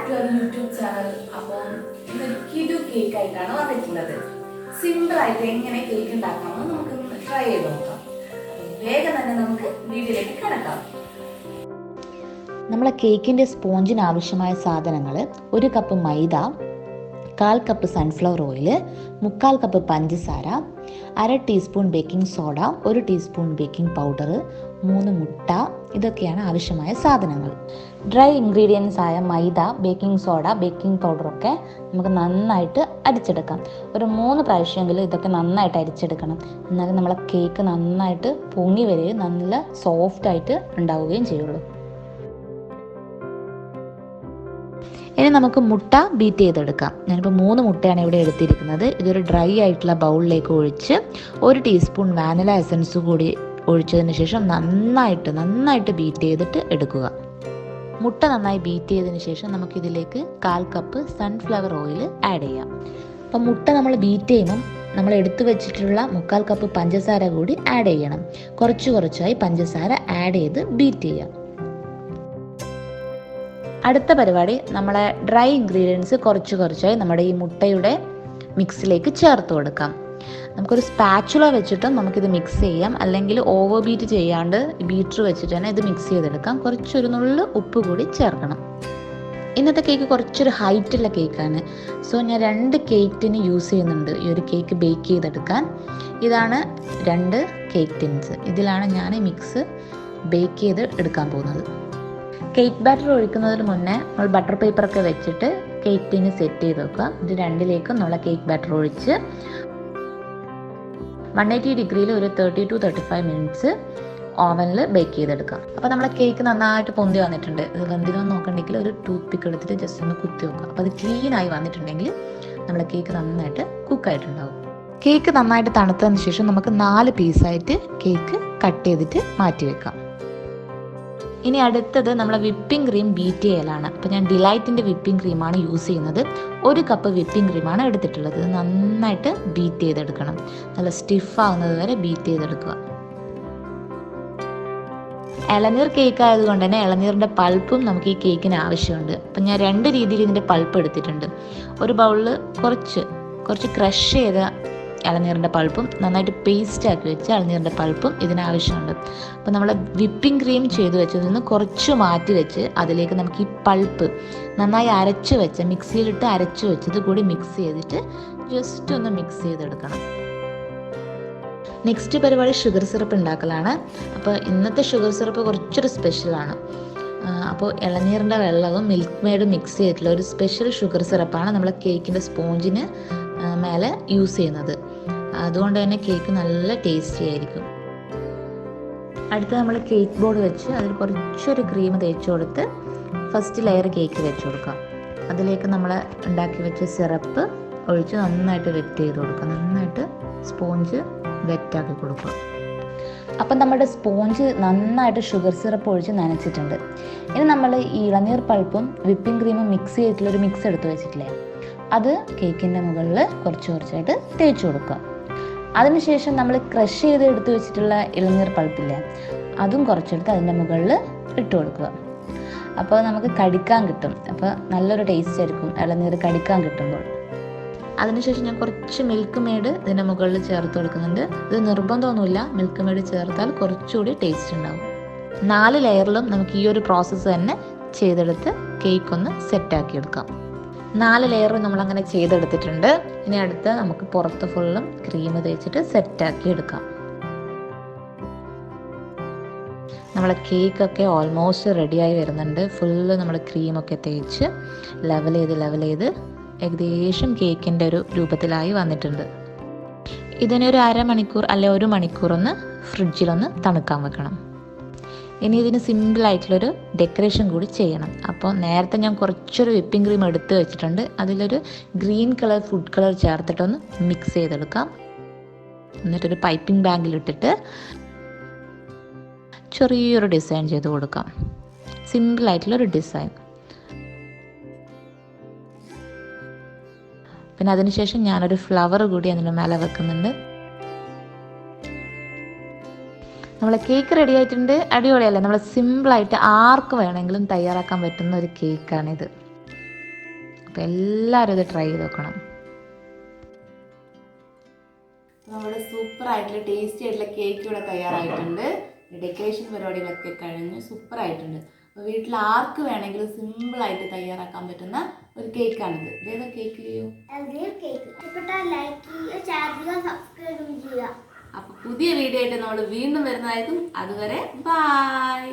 Back to our YouTube channel. അപ്പോൾ ഇന്നൊരു കിഡു cake ആയിട്ടാണ് വന്നിട്ടുള്ളത്. സിമ്പിൾ ആയിട്ട് എങ്ങനെ കേക്ക് ഉണ്ടാക്കാമെന്ന് നമുക്ക് ട്രൈ ചെയ്ത് നോക്കാം. വേഗം തന്നെ നമുക്ക് വീഡിയോയിലേക്ക് കിടക്കാം. നമ്മളെ കേക്കിൻ്റെ സ്പോഞ്ചിന് ആവശ്യമായ സാധനങ്ങൾ: 1 കപ്പ് മൈദ, 1/4 കപ്പ് സൺഫ്ലവർ ഓയിൽ, 3/4 കപ്പ് പഞ്ചസാര, 1/2 teaspoon baking soda, 1 teaspoon baking powder, 3 മുട്ട. ഇതൊക്കെയാണ് ആവശ്യമായ സാധനങ്ങൾ. ഡ്രൈ ഇൻഗ്രീഡിയൻസ് ആയ മൈദ, ബേക്കിംഗ് സോഡ, ബേക്കിംഗ് പൗഡറൊക്കെ നമുക്ക് നന്നായിട്ട് അരിച്ചെടുക്കാം. ഒരു 3 പ്രാവശ്യമെങ്കിലും ഇതൊക്കെ നന്നായിട്ട് അരിച്ചെടുക്കണം. എന്നാലും നമ്മളെ കേക്ക് നന്നായിട്ട് പൊങ്ങി വരികയും നല്ല സോഫ്റ്റായിട്ട് ഉണ്ടാവുകയും ചെയ്യുള്ളൂ. ഇനി നമുക്ക് മുട്ട ബീറ്റ് ചെയ്തെടുക്കാം. ഞാനിപ്പോൾ 3 മുട്ടയാണ് ഇവിടെ എടുത്തിരിക്കുന്നത്. ഇതൊരു ഡ്രൈ ആയിട്ടുള്ള ബൗളിലേക്ക് ഒഴിച്ച് 1 ടീസ്പൂൺ വാനില എസൻസ് കൂടി ഒഴിച്ചതിന് ശേഷം നന്നായിട്ട് ബീറ്റ് ചെയ്തിട്ട് എടുക്കുക. മുട്ട നന്നായി ബീറ്റ് ചെയ്തതിന് ശേഷം നമുക്കിതിലേക്ക് 1/4 കപ്പ് സൺഫ്ലവർ ഓയിൽ ആഡ് ചെയ്യാം. അപ്പം മുട്ട നമ്മൾ ബീറ്റ് ചെയ്യുമ്പം നമ്മൾ എടുത്തു വെച്ചിട്ടുള്ള 3/4 കപ്പ് പഞ്ചസാര കൂടി ആഡ് ചെയ്യണം. കുറച്ചായി പഞ്ചസാര ആഡ് ചെയ്ത് ബീറ്റ് ചെയ്യാം. അടുത്ത പരിപാടി, നമ്മളെ ഡ്രൈ ഇൻഗ്രീഡിയൻസ് കുറച്ചായി നമ്മുടെ ഈ മുട്ടയുടെ മിക്സിലേക്ക് ചേർത്ത് കൊടുക്കാം. നമുക്കൊരു സ്പാച്ചുല വെച്ചിട്ടും നമുക്കിത് മിക്സ് ചെയ്യാം, അല്ലെങ്കിൽ ഓവർ ബീറ്റ് ചെയ്യാണ്ട് ബീറ്റർ വെച്ചിട്ട് തന്നെ ഇത് മിക്സ് ചെയ്തെടുക്കാം. കുറച്ചൊരു നുള്ളു ഉപ്പ് കൂടി ചേർക്കണം. ഇന്നത്തെ കേക്ക് കുറച്ചൊരു ഹൈറ്റുള്ള കേക്കാണ്. സോ ഞാൻ 2 കേക്ക് ടിന് യൂസ് ചെയ്യുന്നുണ്ട് ഈ ഒരു കേക്ക് ബേക്ക് ചെയ്തെടുക്കാൻ. ഇതാണ് 2 കേക്ക് ടിൻസ്. ഇതിലാണ് ഞാൻ മിക്സ് ബേക്ക് ചെയ്ത് എടുക്കാൻ പോകുന്നത്. കേക്ക് ബാറ്റർ ഒഴിക്കുന്നതിന് മുന്നേ നമ്മൾ ബട്ടർ പേപ്പറൊക്കെ വെച്ചിട്ട് കേക്ക് ടിന് സെറ്റ് ചെയ്ത് വെക്കുക. ഇത് 2ലേക്കും നമ്മൾ കേക്ക് ബാറ്റർ ഒഴിച്ച് 180 ഡിഗ്രിയിൽ ഒരു 30 to 35 മിനിറ്റ്സ് ഓവനിൽ ബേക്ക് ചെയ്തെടുക്കാം. അപ്പോൾ നമ്മളെ കേക്ക് നന്നായിട്ട് പൊന്തി വന്നിട്ടുണ്ട്. ഇത് വെന്തിനൊന്നും നോക്കണ്ടെങ്കിൽ ഒരു ടൂത്ത് പിക്ക് എടുത്തിട്ട് ജസ്റ്റ് ഒന്ന് കുത്തി വെക്കുക. അപ്പോൾ അത് ക്ലീനായി വന്നിട്ടുണ്ടെങ്കിൽ നമ്മളെ കേക്ക് നന്നായിട്ട് കുക്കായിട്ടുണ്ടാവും. കേക്ക് നന്നായിട്ട് തണുത്തതിന് ശേഷം നമുക്ക് 4 പീസായിട്ട് കേക്ക് കട്ട് ചെയ്തിട്ട് മാറ്റി വെക്കാം. ഇനി അടുത്തത് നമ്മളെ വിപ്പിംഗ് ക്രീം ബീറ്റ് ചെയ്യലാണ്. അപ്പോൾ ഞാൻ ഡിലൈറ്റിൻ്റെ വിപ്പിംഗ് ക്രീമാണ് യൂസ് ചെയ്യുന്നത്. 1 കപ്പ് വിപ്പിംഗ് ക്രീമാണ് എടുത്തിട്ടുള്ളത്. ഇത് നന്നായിട്ട് ബീറ്റ് ചെയ്തെടുക്കണം. നല്ല സ്റ്റിഫ് ആവുന്നത് വരെ ബീറ്റ് ചെയ്തെടുക്കുക. ഇളനീർ കേക്ക് ആയതുകൊണ്ട് തന്നെ ഇളനീറിൻ്റെ പൾപ്പും നമുക്ക് ഈ കേക്കിന് ആവശ്യമുണ്ട്. അപ്പം ഞാൻ 2 രീതിയിൽ ഇതിൻ്റെ പൾപ്പ് എടുത്തിട്ടുണ്ട്. ഒരു ബൗളിൽ കുറച്ച് ക്രഷ് ചെയ്ത ഇളനീറിൻ്റെ പൾപ്പും നന്നായിട്ട് പേസ്റ്റ് ആക്കി വെച്ച ഇളനീറിൻ്റെ പൾപ്പും ഇതിനാവശ്യമുണ്ട്. അപ്പോൾ നമ്മൾ വിപ്പിംഗ് ക്രീം ചെയ്ത് വെച്ചതിൽ നിന്ന് കുറച്ച് മാറ്റി വെച്ച് അതിലേക്ക് നമുക്ക് ഈ പൾപ്പ് നന്നായി മിക്സിയിലിട്ട് അരച്ച് വെച്ചത് കൂടി മിക്സ് ചെയ്തിട്ട് ജസ്റ്റ് ഒന്ന് മിക്സ് ചെയ്തെടുക്കണം. നെക്സ്റ്റ് പരിപാടി ഷുഗർ സിറപ്പ് ഉണ്ടാക്കലാണ്. അപ്പോൾ ഇന്നത്തെ ഷുഗർ സിറപ്പ് കുറച്ചൊരു സ്പെഷ്യലാണ്. അപ്പോൾ ഇളനീറിൻ്റെ വെള്ളവും മിൽക്ക് മെയ്ഡും മിക്സ് ചെയ്തിട്ടുള്ള ഒരു സ്പെഷ്യൽ ഷുഗർ സിറപ്പാണ് നമ്മൾ കേക്കിൻ്റെ സ്പോഞ്ചിന് മേലെ യൂസ് ചെയ്യുന്നത്. അതുകൊണ്ട് തന്നെ കേക്ക് നല്ല ടേസ്റ്റി ആയിരിക്കും. അടുത്ത നമ്മൾ കേക്ക് ബോർഡ് വെച്ച് അതിൽ കുറച്ചൊരു ക്രീം തേച്ച് കൊടുത്ത് ഫസ്റ്റ് ലെയർ കേക്ക് വെച്ച് കൊടുക്കാം. അതിലേക്ക് നമ്മൾ ഉണ്ടാക്കി വെച്ച സിറപ്പ് ഒഴിച്ച് നന്നായിട്ട് വെറ്റ് ചെയ്ത് കൊടുക്കുക. നന്നായിട്ട് സ്പോഞ്ച് വെറ്റാക്കി കൊടുക്കുക. അപ്പം നമ്മുടെ സ്പോഞ്ച് നന്നായിട്ട് ഷുഗർ സിറപ്പ് ഒഴിച്ച് നനച്ചിട്ടുണ്ട്. ഇനി നമ്മൾ ഈ ഇളനീർ പൾപ്പും വിപ്പിംഗ് ക്രീമും മിക്സ് ചെയ്തിട്ടുള്ളൊരു മിക്സ് എടുത്ത് വെച്ചിട്ടില്ലേ, അത് കേക്കിൻ്റെ മുകളിൽ കുറച്ചായിട്ട് തേച്ച് കൊടുക്കുക. അതിനുശേഷം നമ്മൾ ക്രഷ് ചെയ്ത് എടുത്ത് വെച്ചിട്ടുള്ള ഇളനീർ പൾപ്പില്ലേ, അതും കുറച്ചെടുത്ത് അതിൻ്റെ മുകളിൽ ഇട്ട് കൊടുക്കുക. അപ്പോൾ നമുക്ക് കടിക്കാൻ കിട്ടും. അപ്പോൾ നല്ലൊരു ടേസ്റ്റ് ആയിരിക്കും ഇളനീർ കടിക്കാൻ കിട്ടുമ്പോൾ. അതിനുശേഷം ഞാൻ കുറച്ച് മിൽക്ക് മെയ്ഡ് ഇതിൻ്റെ മുകളിൽ ചേർത്ത് കൊടുക്കുന്നുണ്ട്. ഇത് നിർബന്ധമൊന്നുമില്ല, മിൽക്ക് മെയ്ഡ് ചേർത്താൽ കുറച്ചുകൂടി ടേസ്റ്റ് ഉണ്ടാകും. 4 ലെയറിലും നമുക്ക് ഈ ഒരു പ്രോസസ്സ് തന്നെ ചെയ്തെടുത്ത് കേക്ക് ഒന്ന് സെറ്റാക്കി എടുക്കാം. 4 ലെയർ നമ്മളങ്ങനെ ചെയ്തെടുത്തിട്ടുണ്ട്. ഇനി അടുത്ത് നമുക്ക് പുറത്ത് ഫുള്ളും ക്രീം തേച്ചിട്ട് സെറ്റാക്കി എടുക്കാം. നമ്മളെ കേക്കൊക്കെ ഓൾമോസ്റ്റ് റെഡിയായി വരുന്നുണ്ട്. ഫുള്ള് നമ്മൾ ക്രീമൊക്കെ തേച്ച് ലെവൽ ചെയ്ത് ഏകദേശം കേക്കിൻ്റെ ഒരു രൂപത്തിലായി വന്നിട്ടുണ്ട്. ഇതിനൊരു 1/2 മണിക്കൂർ അല്ലെ 1 മണിക്കൂർ ഒന്ന് ഫ്രിഡ്ജിലൊന്ന് തണുക്കാൻ വെക്കണം. ഇനി ഇതിന് സിമ്പിളായിട്ടുള്ളൊരു ഡെക്കറേഷൻ കൂടി ചെയ്യണം. അപ്പോൾ നേരത്തെ ഞാൻ കുറച്ചൊരു വിപ്പിംഗ് ക്രീം എടുത്ത് വെച്ചിട്ടുണ്ട്. അതിലൊരു ഗ്രീൻ കളർ ഫുഡ് കളർ ചേർത്തിട്ടൊന്ന് മിക്സ് ചെയ്തെടുക്കാം. എന്നിട്ടൊരു പൈപ്പിംഗ് ബാഗിലിട്ടിട്ട് ചെറിയൊരു ഡിസൈൻ ചെയ്ത് കൊടുക്കാം. സിമ്പിളായിട്ടുള്ളൊരു ഡിസൈൻ. പിന്നെ അതിനുശേഷം ഞാനൊരു ഫ്ലവർ കൂടി അതിന് മേലെ വെക്കുന്നുണ്ട്. നമ്മളെ കേക്ക് റെഡി ആയിട്ടുണ്ട്. അടിപൊളിയല്ലേ? നമ്മൾ സിമ്പിളായിട്ട് ആർക്ക് വേണമെങ്കിലും തയ്യാറാക്കാൻ പറ്റുന്ന ഒരു കേക്കാണിത്. അപ്പോൾ എല്ലാവരും ഇത് ട്രൈ ചെയ്ത് നോക്കണം. നമ്മുടെ സൂപ്പർ ആയിട്ടുള്ള ടേസ്റ്റി ആയിട്ടുള്ള കേക്ക് ഇവിടെ തയ്യാറായിട്ടുണ്ട്. ഡെക്കറേഷൻ പരിപാടികളൊക്കെ കഴിഞ്ഞ് സൂപ്പർ ആയിട്ടുണ്ട്. അപ്പോൾ വീട്ടിൽ ആർക്ക് വേണമെങ്കിലും സിമ്പിളായിട്ട് തയ്യാറാക്കാൻ പറ്റുന്ന ഒരു കേക്കാണിത്. ഇതേതാ കേക്ക് ചെയ്യൂ? അപ്പോൾ പുതിയ വീഡിയോ ആയിട്ട് നമ്മൾ വീണ്ടും വരുന്നതായിരിക്കും. അതുവരെ ബൈ.